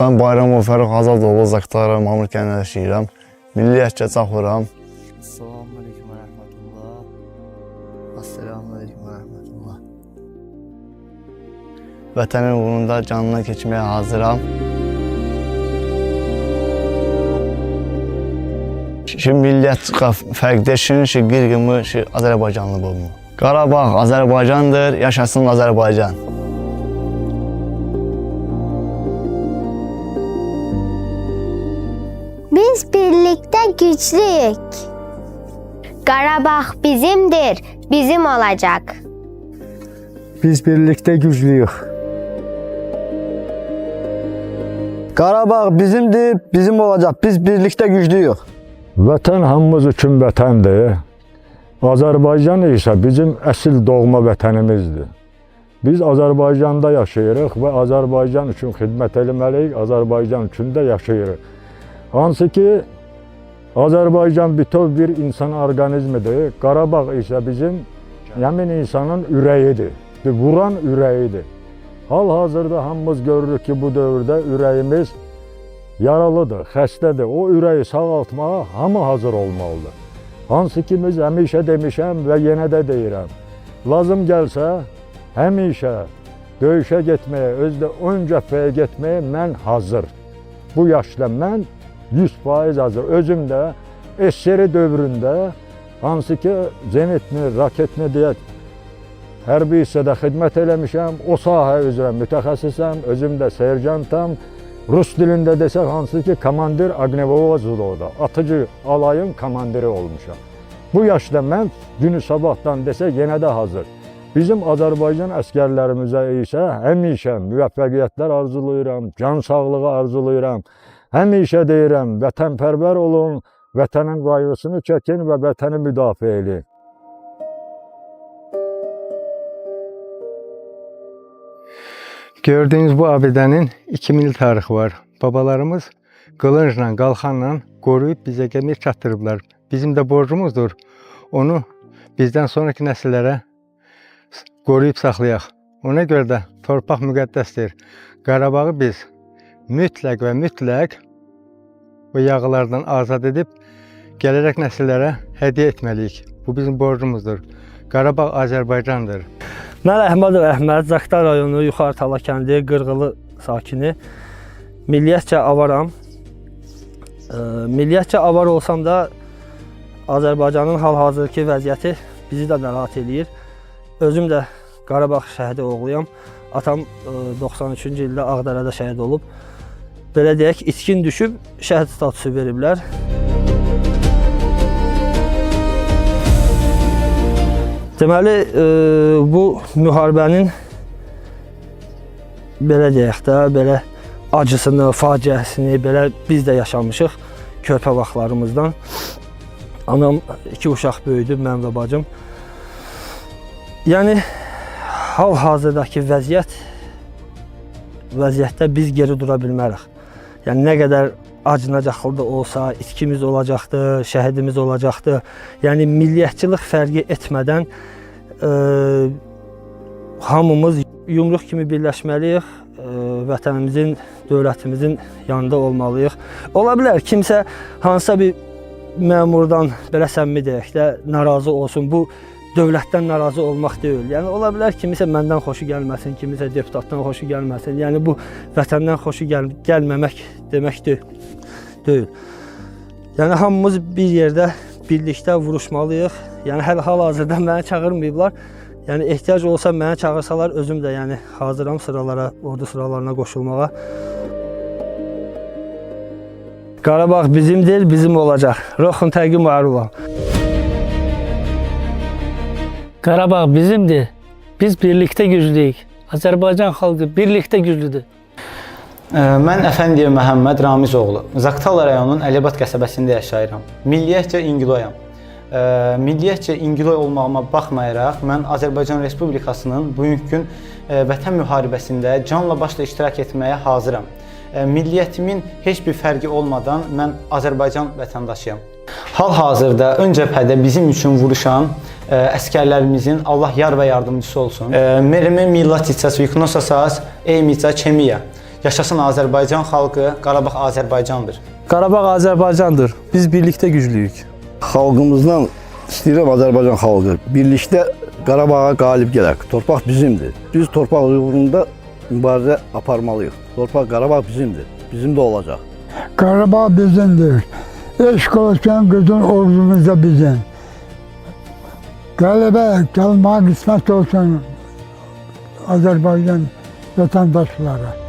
Mən Bayramov Fərux Azadoğlu Zaqatala Mamır kəndində yaşayıram. Milliyyətcə çapıram. Assalamu aleykum və rəhmətullah. Assalamu aleykum və rəhmətullah. Vətənin uğrunda canına keçməyə hazıram. Milliyyət fərqləşir, qırğımı, Azərbaycanlı bulmu. Qarabağ Azərbaycandır, yaşasın Azərbaycan. Biz birlikte güçlüyük. Qarabağ bizimdir, bizim olacak. Biz birlikte güçlüyük. Qarabağ bizimdir, bizim olacak. Biz birlikte güçlüyük. Vətən hamımız üçün vətəndir. Azərbaycan isə bizim əsl doğma vətənimizdir. Biz Azərbaycanda yaşayırıq və Azərbaycan üçün xidmət etməliyik, Azərbaycan üçün də yaşayırıq. Hansı ki, Azərbaycan bütöv bir insan orqanizmidir. Qarabağ isə bizim həmin insanın ürəyidir, vuran ürəyidir. Hal-hazırda hamımız görürük ki, bu dövrdə ürəyimiz yaralıdır, xəstədir. O ürəyi sağaltmağa hamı hazır olmalıdır. Hansı ki, biz həmişə demişəm və yenə də deyirəm. Lazım gəlsə, həmişə döyüşə getməyə, özdə ön cəbhəyə getməyə mən hazır. Bu yaşda mən 100% hazır. Özüm də SSR dövründə hansı ki, zenitni, raketni deyək, hərbi hissədə xidmət eləmişəm, o sahə üzrə mütəxəssisəm, özüm də serjantam. Rus dilində desək, hansı ki, komandir Agnevovo Zuloda, atıcı alayın komandiri olmuşam. Bu yaşda mən günü sabahdan desək, yenə də hazır. Bizim Azərbaycan əskərlərimizə isə həmişə müvəffəqiyyətlər arzulayıram, can sağlığı arzulayıram. Həmişə deyirəm, vətənpərvər olun, vətənin qayğısını çəkin və vətəni müdafiə edin. Gördüğünüz bu abidənin 2000 il tarixi var. Babalarımız qılıncla, qalxanla qoruyub bizə gəmir çatdırıblar. Bizim də borcumuzdur. Onu bizdən sonraki nəsillərə qoruyub saxlayaq. Ona görə də torpaq müqəddəsdir. Qarabağı biz mütləq və mütləq bu yağılardan azad edib gələcək nəsillərə hədiyyə etməliyik. Bu bizim borcumuzdur. Qarabağ Azərbaycandır. Mən Əhmədov Əhməd, Zaqatala rayonu Yuxarı Tala kəndi Qırğılı sakini. Milliyyətcə avaram. Milliyyətcə avar olsam da Azərbaycanın hal-hazırki vəziyyəti bizi də narahat edir. Özüm də Qarabağ şəhidi oğluyam. Atam 93-cü ildə Ağdərədə şəhid olub. Belə deyək, itkin düşüb şəhid statusu veriblər. Deməli, bu müharibənin belə deyək də, belə acısını, faciəsini belə biz də yaşamışıq körpə vaxtlarımızdan. Anam 2 uşaq böyüdü, mən və bacım. Yəni, hal-hazırdakı vəziyyətdə biz geri dura bilmərik. Yəni, nə qədər acınacaqlı da olsa, itkimiz olacaqdı, şəhidimiz olacaqdı. Yəni, milliyyətçilik fərqi etmədən hamımız yumruq kimi birləşməliyik, vətənimizin, dövlətimizin yanında olmalıyıq. Ola bilər, kimsə hansısa bir məmurdan, belə səmimi deyək də, narazı olsun. Bu, dövlətdən narazı olmaq deyil. Yəni, ola bilər, kimisə məndən xoşu gəlməsin, kimisə deputatdan xoşu gəlməsin. Yəni, bu, vətəndən xoşu gəlməmək demək deyil. Yəni, hamımız bir yerdə birlikdə vuruşmalıyıq. Yəni, hal-hazırda mənə çağırmayıblar. Yəni, ehtiyac olsa mənə çağırsalar, özüm də yəni, hazıram sıralara, ordu sıralarına qoşulmağa. Qarabağ bizimdir, bizim olacaq. Ruhun təqi mərula. Qarabağ bizimdir, biz birlikdə güclüyük. Azərbaycan xalqı birlikdə güclüdür. Mən Əfəndiyev Məhəmməd Ramizoğlu. Zaqatala rayonunun Əlibad qəsəbəsində yaşayıram. Milliyyətcə İngiloyam. Milliyyətcə İngiloy olmağıma baxmayaraq, mən Azərbaycan Respublikasının bugünkü gün vətən müharibəsində canla başla iştirak etməyə hazıram. Milliyyətimin heç bir fərqi olmadan mən Azərbaycan vətəndaşıyam. Hal-hazırda ön cəbhədə bizim üçün vuruşan əskərlərimizin Allah yar və yardımcısı olsun. Merimi Millatiças Viknosasas Eymica Çemiya. Yaşasın Azərbaycan xalqı, Qarabağ Azərbaycandır. Qarabağ Azərbaycandır. Biz birlikdə güclüyük. Xalqımızdan istəyirəm Azərbaycan xalqı. Birlikdə Qarabağa qalib gələk. Torpaq bizimdir. Biz torpaq uğrunda mübarizə aparmalıyıq. Torpaq Qarabağ bizimdir. Bizim də olacaq. Qarabağ bizimdir. Eşq olsun qızın ordumuz da bizim. Qələbə gəlməyə qismət olsun Azərbaycan vətəndaşlara.